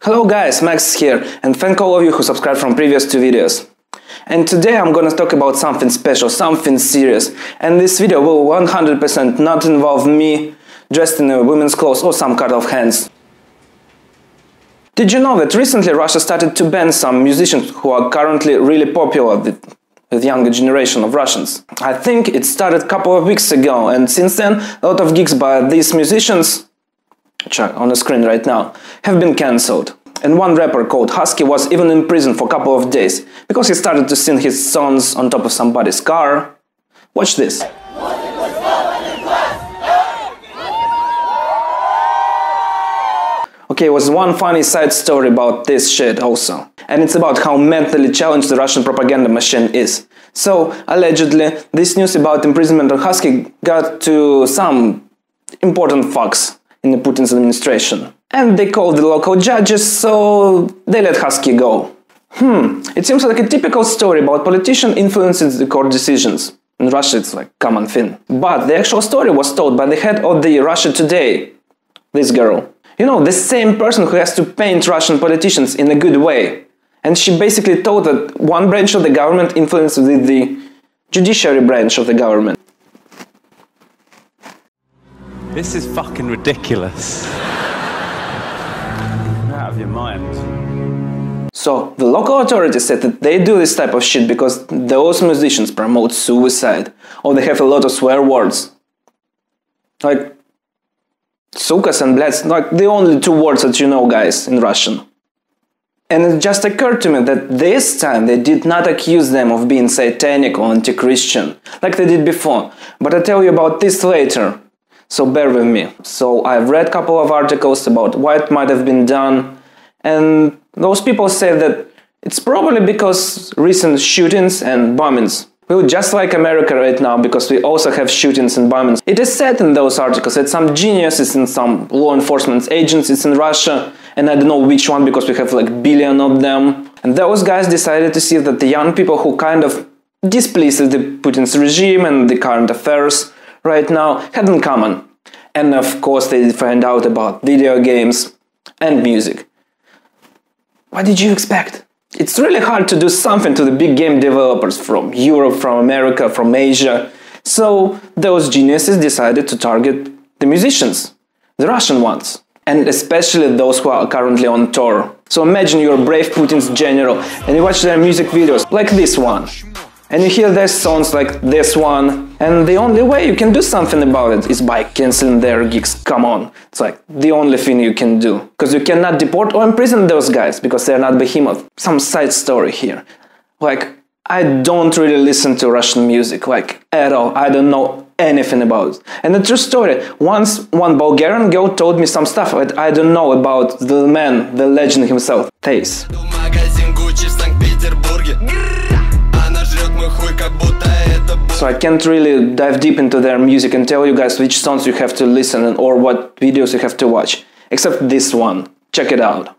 Hello guys, Max here, and thank all of you who subscribed from previous two videos. And today I'm gonna talk about something special, something serious, and this video will 100% not involve me dressed in a women's clothes or some cut off hands. Did you know that recently Russia started to ban some musicians who are currently really popular with the younger generation of Russians? I think it started a couple of weeks ago, and since then a lot of gigs by these musicians, which are on the screen right now, have been cancelled. And one rapper called Haski was even in prison for a couple of days because he started to sing his songs on top of somebody's car. Watch this. Okay, was one funny side story about this shit also. And it's about how mentally challenged the Russian propaganda machine is. So, allegedly, this news about imprisonment of Haski got to some important fucks in the Putin's administration. And they called the local judges, so they let Haski go. It seems like a typical story about politician influencing the court decisions. In Russia it's like a common thing. But the actual story was told by the head of the Russia Today, this girl. You know, the same person who has to paint Russian politicians in a good way. And she basically told that one branch of the government influenced the judiciary branch of the government. This is fucking ridiculous. You're out of your mind. So, the local authorities said that they do this type of shit because those musicians promote suicide, or they have a lot of swear words. Like, sukas and blats, like the only two words that you know, guys, in Russian. And it just occurred to me that this time they did not accuse them of being satanic or anti-Christian, like they did before. But I'll tell you about this later. So bear with me. So I've read a couple of articles about why it might have been done, and those people say that it's probably because recent shootings and bombings. Well, just like America right now, because we also have shootings and bombings. It is said in those articles that some geniuses in some law enforcement agencies in Russia, and I don't know which one because we have like a billion of them, and those guys decided to see that the young people who kind of displeased with the Putin's regime and the current affairs right now had in common. And of course they find out about video games and music. What did you expect? It's really hard to do something to the big game developers from Europe, from America, from Asia. So those geniuses decided to target the musicians, the Russian ones, and especially those who are currently on tour. So imagine you're a brave Putin's general and you watch their music videos like this one. And you hear their songs like this one, and the only way you can do something about it is by cancelling their gigs. Come on, it's like the only thing you can do. Because you cannot deport or imprison those guys, because they're not Behemoth. Some side story here. Like, I don't really listen to Russian music, like, at all. I don't know anything about it. And a true story, once one Bulgarian girl told me some stuff that I don't know about the man, the legend himself, Taze. So I can't really dive deep into their music and tell you guys which songs you have to listen or what videos you have to watch. Except this one. Check it out.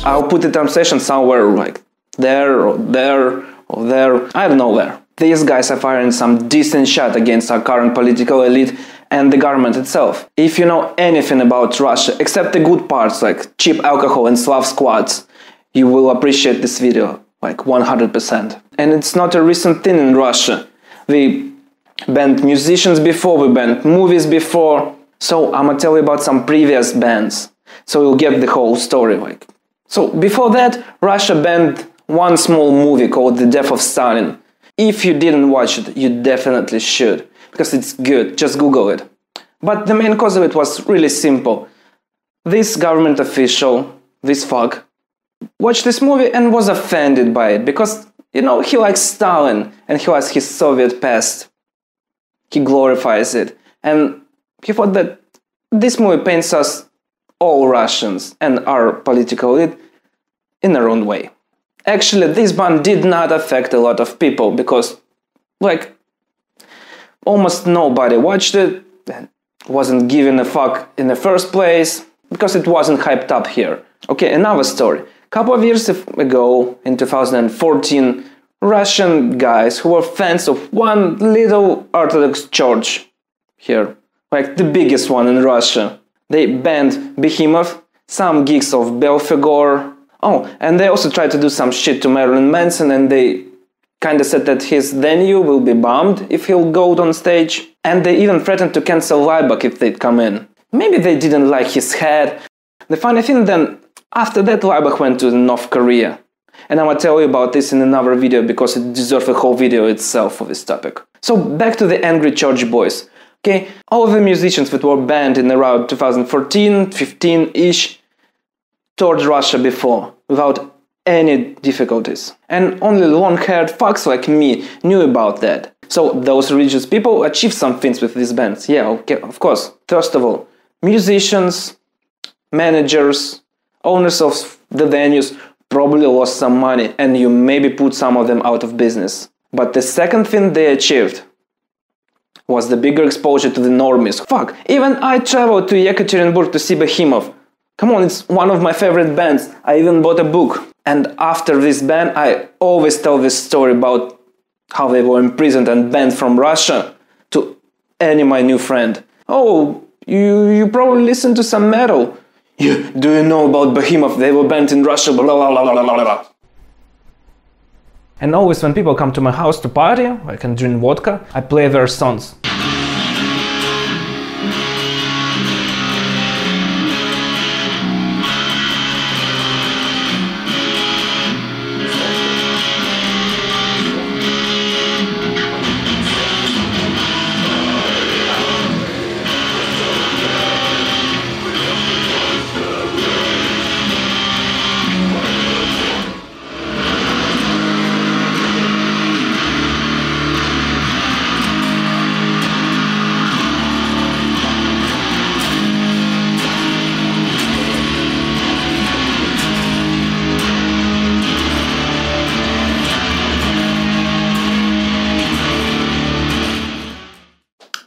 I'll put the translation somewhere like there or there or there. I don't know where. These guys are firing some decent shot against our current political elite and the government itself. If you know anything about Russia, except the good parts like cheap alcohol and Slav squads, you will appreciate this video like 100%. And it's not a recent thing in Russia. We banned musicians before, we banned movies before. So I'm gonna tell you about some previous bans, so you'll get the whole story. Like, so before that, Russia banned one small movie called The Death of Stalin. If you didn't watch it, you definitely should, because it's good, just Google it. But the main cause of it was really simple. This government official, this fuck, watched this movie and was offended by it, because, you know, he likes Stalin, and he likes his Soviet past. He glorifies it, and he thought that this movie paints us, all Russians, and our political elite, in their own way. Actually, this ban did not affect a lot of people, because, like, almost nobody watched it, wasn't given a fuck in the first place, because it wasn't hyped up here. Okay, another story. A couple of years ago, in 2014, Russian guys who were fans of one little Orthodox church here, like the biggest one in Russia. They banned Behemoth, some gigs of Belphegor. Oh, and they also tried to do some shit to Marilyn Manson, and they kinda said that his venue will be bombed if he'll go on stage. And they even threatened to cancel Laibach if they'd come in. Maybe they didn't like his head. The funny thing then, after that Laibach went to North Korea. And I'm gonna tell you about this in another video because it deserves a whole video itself for this topic. So back to the Angry Church Boys. Okay, all of the musicians that were banned in around 2014, 15-ish toured Russia before, without any difficulties. And only long-haired fucks like me knew about that. So those religious people achieved some things with these bands. Yeah, okay, of course. First of all, musicians, managers, owners of the venues probably lost some money, and you maybe put some of them out of business. But the second thing they achieved was the bigger exposure to the normies. Fuck, even I traveled to Yekaterinburg to see Behemoth. Come on, it's one of my favorite bands. I even bought a book. And after this ban, I always tell this story about how they were imprisoned and banned from Russia to any my new friend. Oh, you probably listen to some metal. Yeah, do you know about Behemoth? They were banned in Russia, blah blah blah blah blah blah. And always when people come to my house to party, I can drink vodka, I play their songs.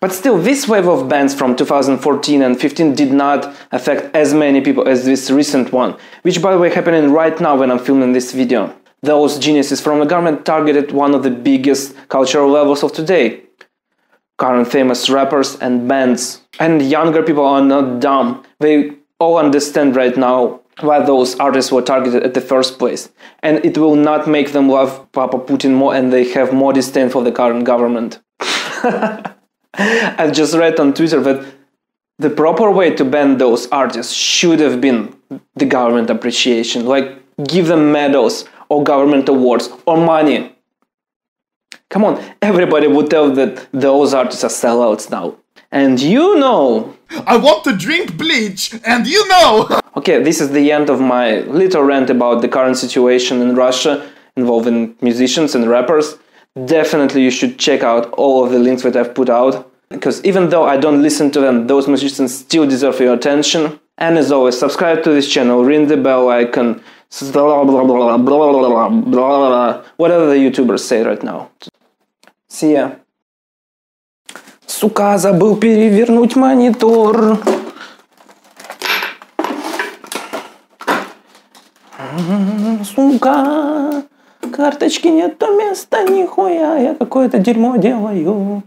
But still, this wave of bands from 2014 and 15 did not affect as many people as this recent one, which by the way happening right now when I'm filming this video. Those geniuses from the government targeted one of the biggest cultural levels of today. Current famous rappers and bands. And younger people are not dumb. They all understand right now why those artists were targeted at the first place. And it will not make them love Papa Putin more and they have more disdain for the current government. I've just read on Twitter that the proper way to ban those artists should have been the government appreciation, like give them medals or government awards or money. Come on, everybody would tell that those artists are sellouts now. And you know... I want to drink bleach, and you know! Okay, this is the end of my little rant about the current situation in Russia involving musicians and rappers. Definitely you should check out all of the links that I've put out, because even though I don't listen to them, those musicians still deserve your attention. And as always, subscribe to this channel, ring the bell icon, blah, blah, blah, blah, blah, blah, blah, whatever the YouTubers say right now. See ya. Сука, забыл перевернуть монитор. Сука. Карточки нет, то места нихуя, я какое-то дерьмо делаю.